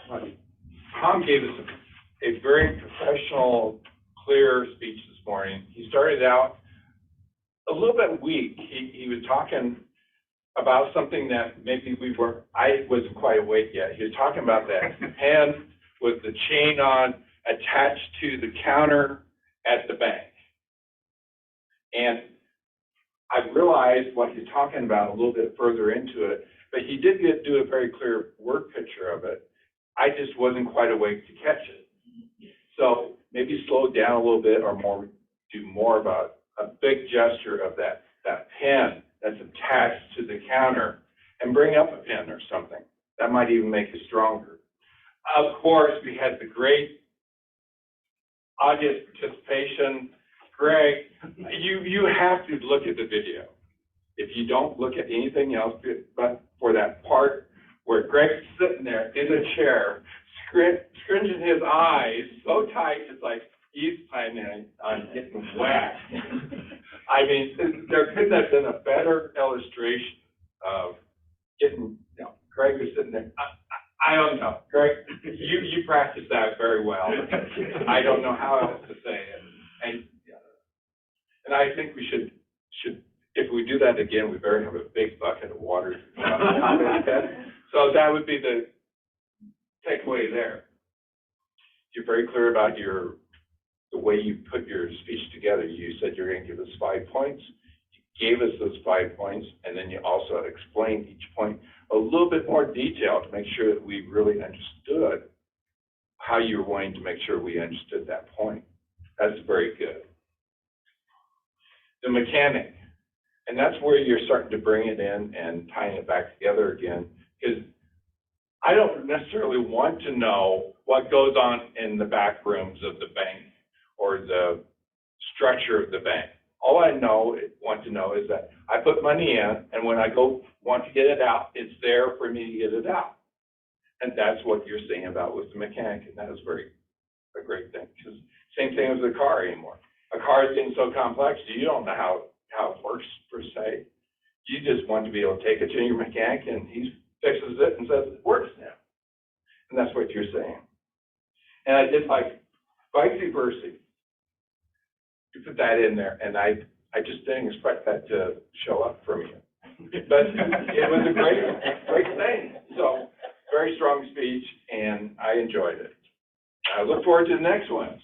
Tom gave us a very professional, clear speech this morning. He started out a little bit weak. He was talking about something that maybe I wasn't quite awake yet. He was talking about that pen with the chain on attached to the counter at the bank. And I realized what he's talking about a little bit further into it, but he did do a very clear word picture of it. I just wasn't quite awake to catch it. So maybe slow down a little bit, or do more about a big gesture of that pen that's attached to the counter, and bring up a pen or something. That might even make it stronger. Of course, we had the great audience participation. Greg, you have to look at the video. If you don't look at anything else, but for that part where Greg's sitting there in the chair, scrunching his eyes so tight, it's like he's planning on getting wet. I mean, there couldn't have been a better illustration of getting, Greg was sitting there. I don't know, Greg, you practiced that very well. I don't know how else to say it. And I think we should, if we do that again, we better have a big bucket of water. So that would be the takeaway there. You're very clear about the way you put your speech together. You said you're going to give us 5 points. You gave us those 5 points, and then you also explained each point a little bit more detail to make sure that we really understood how you were wanting to make sure we understood that point. That's very good. The mechanic, and that's where you're starting to bring it in and tying it back together again, because I don't necessarily want to know what goes on in the back rooms of the bank or the structure of the bank. All I want to know is that I put money in, and when I want to get it out, it's there for me to get it out. And that's what you're saying about with the mechanic, and that is a great thing. Because same thing with the car anymore. A car is getting so complex, you don't know how it works per se. You just want to be able to take it to your mechanic, and he fixes it and says it works now. And that's what you're saying. And I did like vice versa. You put that in there, and I just didn't expect that to show up from you. But it was a great thing. So very strong speech, and I enjoyed it. I look forward to the next one.